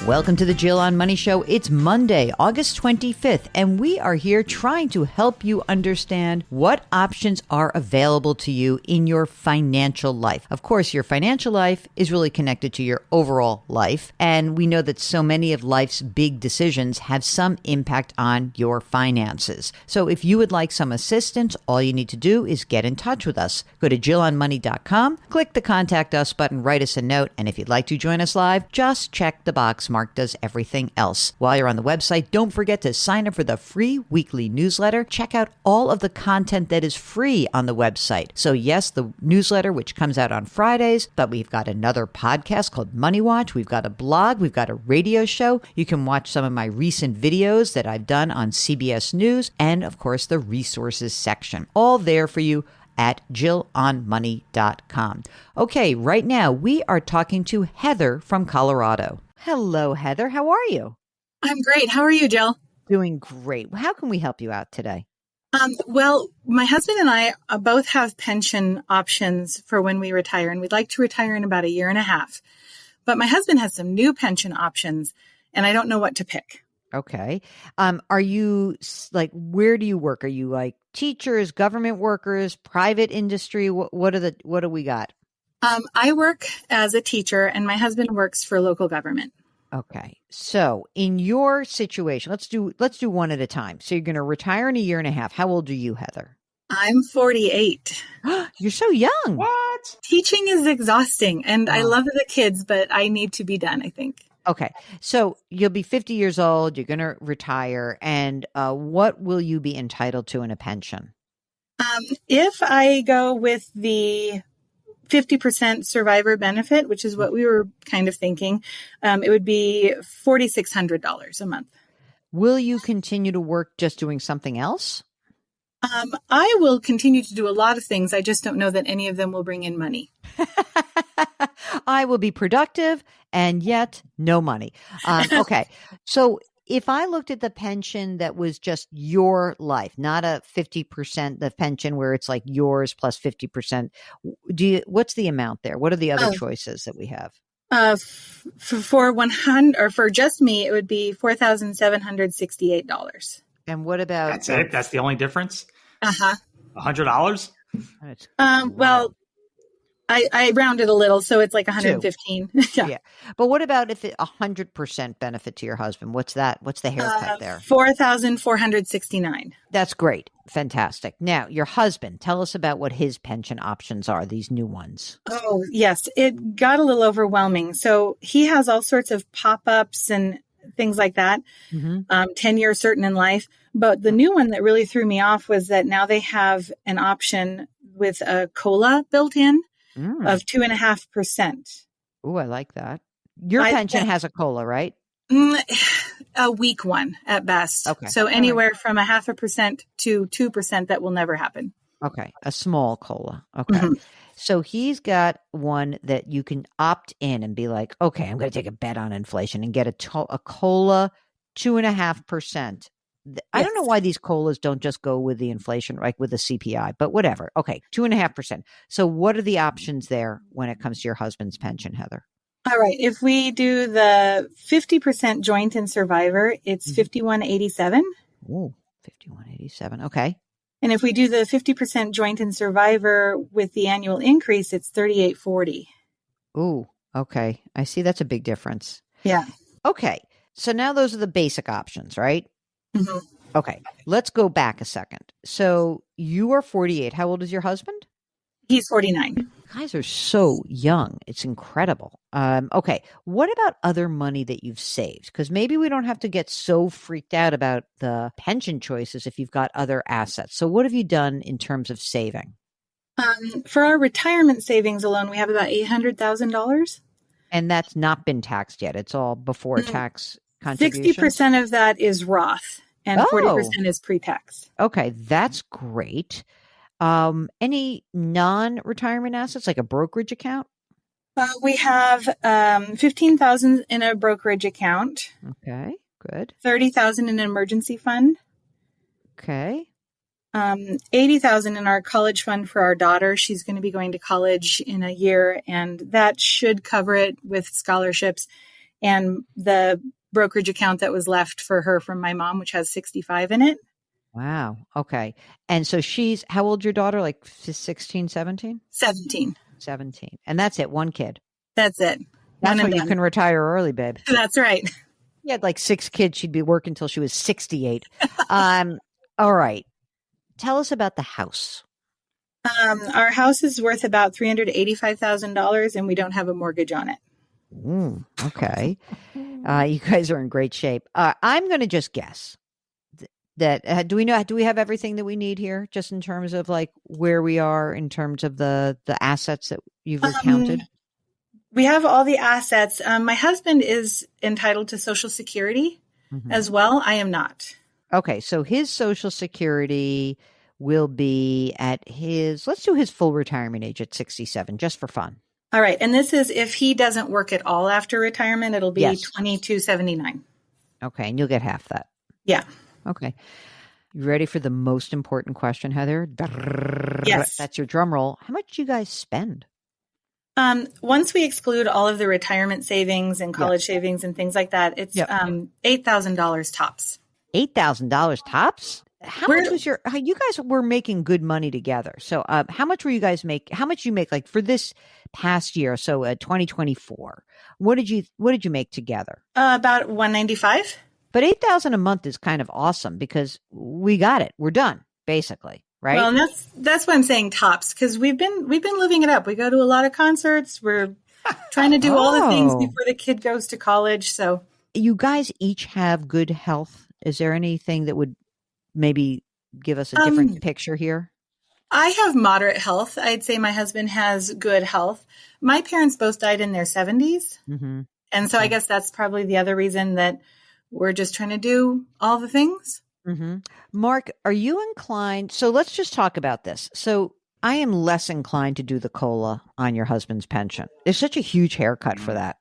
Welcome to the Jill on Money Show. It's Monday, August 25th, and we are here trying to help you understand what options are available to you in your financial life. Of course, your financial life is really connected to your overall life, and we know that so many of life's big decisions have some impact on your finances. So if you would like some assistance, all you need to do is get in touch with us. Go to JillOnMoney.com, click the Contact Us button, write us a note, and if you'd like to join us live, just check the box. Mark does everything else. While you're on the website, don't forget to sign up for the free weekly newsletter. Check out all of the content that is free on the website. So yes, the newsletter, which comes out on Fridays, but we've got another podcast called Money Watch. We've got a blog. We've got a radio show. You can watch some of my recent videos that I've done on CBS News, and of course, the resources section. All there for you at JillOnMoney.com. Okay, right now we are talking to Heather from Colorado. Hello, Heather. How are you? I'm great. How are you, Jill? Doing great. How can we help you out today? Well, my husband and I both have pension options for when we retire, and we'd like to retire in about a year and a half. But my husband has some new pension options, and I don't know what to pick. Okay. Are you where do you work? Are you like teachers, government workers, private industry? What do we got? I work as a teacher, and my husband works for local government. Okay. So in your situation, let's do one at a time. So you're going to retire in a year and a half. How old are you, Heather? I'm 48. You're so young. What? Teaching is exhausting, and I love the kids, but I need to be done, I think. Okay. So you'll be 50 years old. You're going to retire. And what will you be entitled to in a pension? If I go with the 50% survivor benefit, which is what we were kind of thinking, it would be $4,600 a month. Will you continue to work just doing something else? I will continue to do a lot of things. I just don't know that any of them will bring in money. I will be productive and yet no money. Okay. So if I looked at the pension that was just your life, not a 50%, the pension where it's like yours plus 50%, what's the amount there? What are the other choices that we have? For 100, or for just me, it would be $4,768. And what about? That's it. That's the only difference. $100. Well, I rounded a little, so it's like 115. Yeah. But what about if 100% benefit to your husband? What's that? What's the haircut there? $4,469. That's great. Fantastic. Now, your husband, tell us about what his pension options are, these new ones. Oh, yes. It got a little overwhelming. So he has all sorts of pop-ups and things like that, 10 years certain in life. But the new one that really threw me off was that now they have an option with a COLA built in of 2.5%. Oh, I like that. Your pension has a COLA, right? A weak one at best. Okay. So anywhere from 0.5% to 2%, that will never happen. Okay. A small COLA. Okay. So he's got one that you can opt in and be like, okay, I'm going to take a bet on inflation and get a COLA 2.5%. I don't know why these COLAs don't just go with the inflation, like with the CPI, but whatever. Okay. 2.5%. So what are the options there when it comes to your husband's pension, Heather? All right. If we do the 50% joint and survivor, it's $5,187. Oh, $5,187. Okay. And if we do the 50% joint and survivor with the annual increase, it's $3,840. Ooh, okay. I see that's a big difference. Yeah. Okay. So now those are the basic options, right? Okay. Let's go back a second. So you are 48. How old is your husband? He's 49. You guys are so young. It's incredible. Okay. What about other money that you've saved? Because maybe we don't have to get so freaked out about the pension choices if you've got other assets. So what have you done in terms of saving? For our retirement savings alone, we have about $800,000. And that's not been taxed yet. It's all before tax contributions. 60% of that is Roth and 40% is pre-tax. Okay. That's great. Any non-retirement assets like a brokerage account? We have $15,000 in a brokerage account. Okay, good. $30,000 in an emergency fund. Okay. $80,000 in our college fund for our daughter. She's going to be going to college in a year, and that should cover it with scholarships. and the brokerage account that was left for her from my mom, which has 65 in it. Wow. Okay. And so how old your daughter? Like 16, 17? 17. 17. And that's it. One kid. That's it. That's why you can retire early, babe. That's right. You had like 6 kids. She'd be working until she was 68. All right. Tell us about the house. Our house is worth about $385,000 and we don't have a mortgage on it. Okay. You guys are in great shape. I'm going to just guess that do we have everything that we need here just in terms of like where we are in terms of the assets that you've recounted? We have all the assets. My husband is entitled to Social Security as well. I am not. Okay. So his Social Security will be at let's do his full retirement age at 67, just for fun. All right. And this is if he doesn't work at all after retirement, it'll be $22.79. Okay. And you'll get half that. Yeah. Okay. You ready for the most important question, Heather? Yes. That's your drum roll. How much do you guys spend? Once we exclude all of the retirement savings and college savings and things like that, it's $8,000 tops. $8,000 tops? How much was you guys were making good money together. So how much were you guys how much you make like for this past year? So 2024, what did you make together? About $195. But $8,000 a month is kind of awesome because we got it. We're done basically. Right. Well, and that's why I'm saying tops, because we've been living it up. We go to a lot of concerts. We're trying to do all the things before the kid goes to college. So you guys each have good health. Is there anything that would maybe give us a different picture here? I have moderate health. I'd say my husband has good health. My parents both died in their 70s. Mm-hmm. And so I guess that's probably the other reason that we're just trying to do all the things. Mm-hmm. Mark, are you inclined? So let's just talk about this. So I am less inclined to do the COLA on your husband's pension. There's such a huge haircut for that.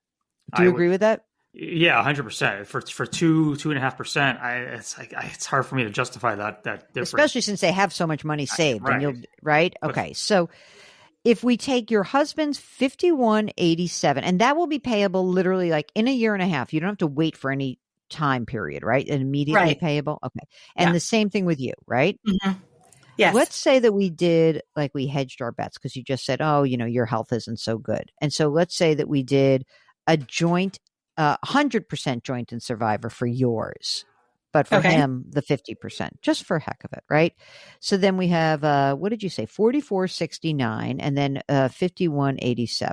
Do you agree with that? Yeah, 100%. For 2.5%, it's hard for me to justify that difference. Especially since they have so much money saved. Right. And right? Okay. So if we take your husband's $51.87, and that will be payable literally like in a year and a half. You don't have to wait for any time period, right? And immediately payable. Okay. And the same thing with you, right? Mm-hmm. Yes. Let's say that we hedged our bets because you just said, your health isn't so good. And so let's say that we did a joint, 100% joint and survivor for yours, but for him, the 50%, just for heck of it, right? So then we have, what did you say? 44.69 and then 51.87.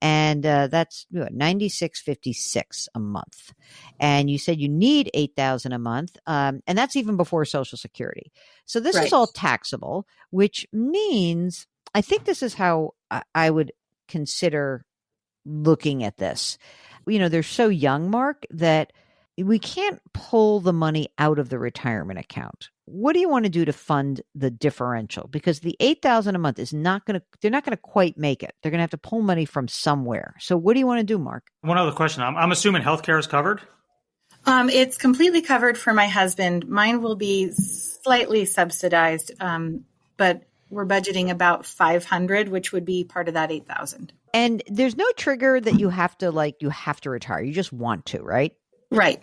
And that's 96.56 a month. And you said you need $8,000 a month. And that's even before Social Security. So this is all taxable, which means I think this is how I would consider looking at this. They're so young, Mark, that we can't pull the money out of the retirement account. What do you want to do to fund the differential? Because the $8,000 a month they're not going to quite make it. They're going to have to pull money from somewhere. So what do you want to do, Mark? One other question. I'm assuming healthcare is covered? It's completely covered for my husband. Mine will be slightly subsidized, but we're budgeting about $500, which would be part of that $8,000. And there's no trigger that you have to retire. You just want to, right? Right.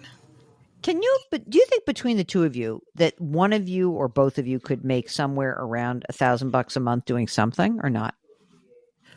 Do you think between the two of you that one of you or both of you could make somewhere around $1,000 a month doing something or not?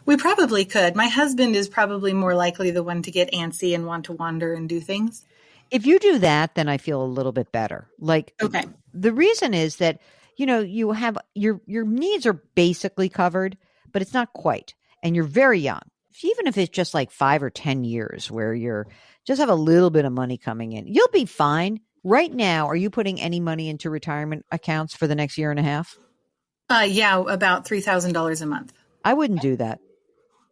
We probably could. My husband is probably more likely the one to get antsy and want to wander and do things. If you do that, then I feel a little bit better. The reason is that, you have your needs are basically covered, but it's not quite. And you're very young. Even if it's just like 5 or 10 years where you're just have a little bit of money coming in, you'll be fine. Right now, are you putting any money into retirement accounts for the next year and a half? Yeah, about $3,000 a month. I wouldn't do that.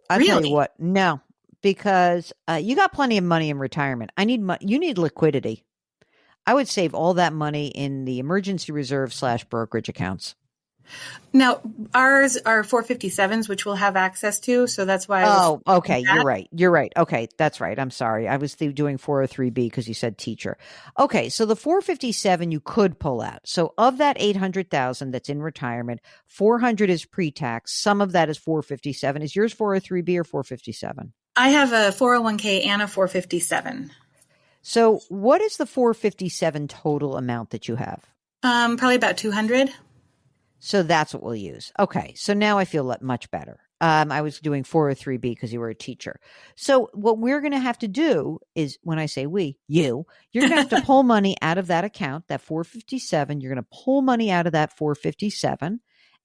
I'll Really? tell you what, no, because you got plenty of money in retirement. You need liquidity. I would save all that money in the emergency reserve / brokerage accounts. Now, ours are 457s, which we'll have access to. So that's why. Okay. You're right. Okay. That's right. I'm sorry. I was doing 403B because you said teacher. Okay. So the 457 you could pull out. So of that 800,000 that's in retirement, 400 is pre-tax. Some of that is 457. Is yours 403B or 457? I have a 401k and a 457. So what is the 457 total amount that you have? Probably about 200. So that's what we'll use. Okay. So now I feel much better. I was doing 403B because you were a teacher. So what we're going to have to do is, when I say we, you're going to have to pull money out of that account, that 457. You're going to pull money out of that 457,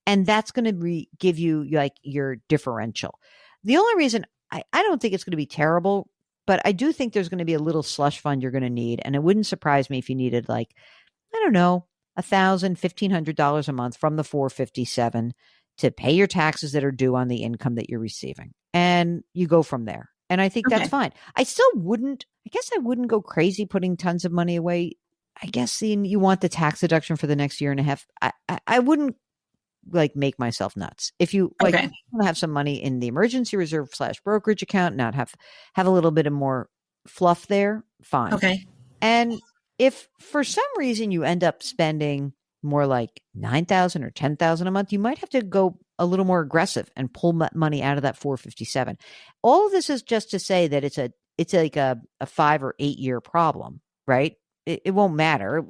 and that's going to give you like your differential. The only reason I don't think it's going to be terrible, but I do think there's going to be a little slush fund you're going to need. And it wouldn't surprise me if you needed, like, I don't know, $1,000, $1,500 a month from the 457 to pay your taxes that are due on the income that you're receiving. And you go from there. And I think that's fine. I guess I wouldn't go crazy putting tons of money away. I guess you want the tax deduction for the next year and a half. I wouldn't like make myself nuts. If you like want to have some money in the emergency reserve / brokerage account, not have a little bit of more fluff there, fine. Okay. And if for some reason you end up spending more like $9,000 or $10,000 a month, you might have to go a little more aggressive and pull money out of that 457. All of this is just to say that it's like a 5 or 8 year problem, right? It won't matter.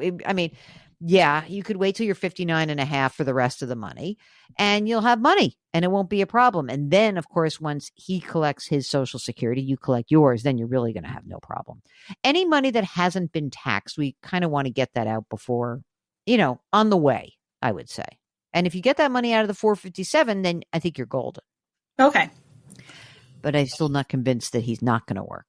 Yeah, you could wait till you're 59 and a half for the rest of the money, and you'll have money and it won't be a problem. And then, of course, once he collects his Social Security, you collect yours, then you're really going to have no problem. Any money that hasn't been taxed, we kind of want to get that out before, on the way, I would say. And if you get that money out of the 457, then I think you're golden. Okay. But I'm still not convinced that he's not going to work.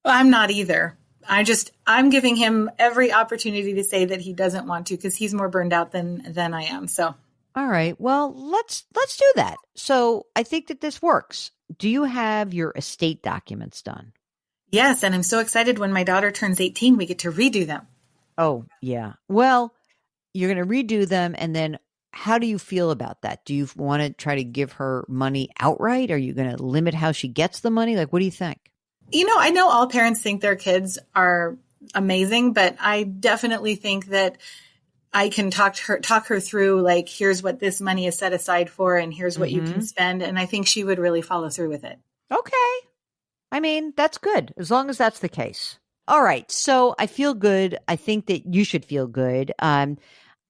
Well, I'm not either. I'm giving him every opportunity to say that he doesn't want to, because he's more burned out than I am. So, all right, well, let's do that. So I think that this works. Do you have your estate documents done? Yes. And I'm so excited when my daughter turns 18, we get to redo them. Oh, yeah. Well, you're going to redo them. And then how do you feel about that? Do you want to try to give her money outright? Are you going to limit how she gets the money? Like, what do you think? I know all parents think their kids are amazing, but I definitely think that I can talk her through, like, here's what this money is set aside for, and here's what you can spend. And I think she would really follow through with it. Okay. That's good, as long as that's the case. All right. So I feel good. I think that you should feel good.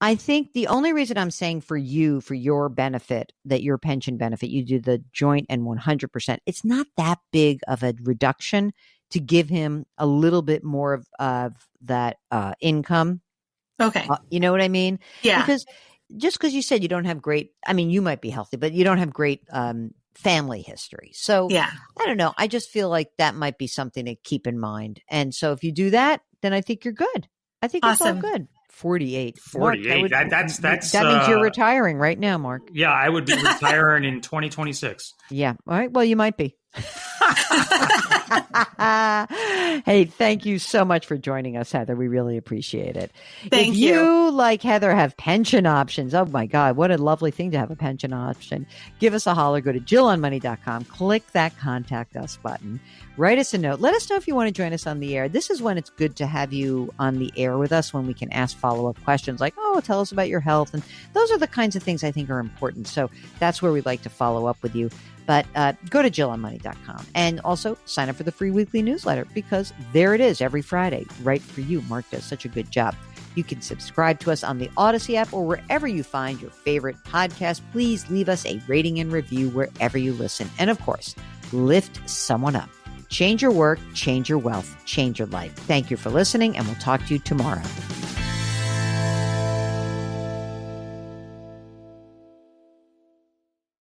I think the only reason I'm saying for your benefit, that your pension benefit, you do the joint and 100%, it's not that big of a reduction to give him a little bit more of that income. Okay. You know what I mean? Yeah. Because you said you don't have great, you might be healthy, but you don't have great family history. So yeah, I don't know. I just feel like that might be something to keep in mind. And so if you do that, then I think you're good. I think it's all good. 48. 48. Mark, that means you're retiring right now, Mark. Yeah, I would be retiring in 2026. Yeah. All right. Well, you might be. Hey, thank you so much for joining us, Heather. We really appreciate it. Thank you. If you, like Heather, have pension options, oh my God, what a lovely thing to have a pension option. Give us a holler. Go to JillOnMoney.com. Click that contact us button. Write us a note. Let us know if you want to join us on the air. This is when it's good to have you on the air with us, when we can ask follow-up questions like, oh, tell us about your health. And those are the kinds of things I think are important. So that's where we'd like to follow up with you. But go to JillOnMoney.com and also sign up for the free weekly newsletter, because there it is every Friday, right for you. Mark does such a good job. You can subscribe to us on the Odyssey app or wherever you find your favorite podcast. Please leave us a rating and review wherever you listen. And of course, lift someone up. Change your work, change your wealth, change your life. Thank you for listening, and we'll talk to you tomorrow.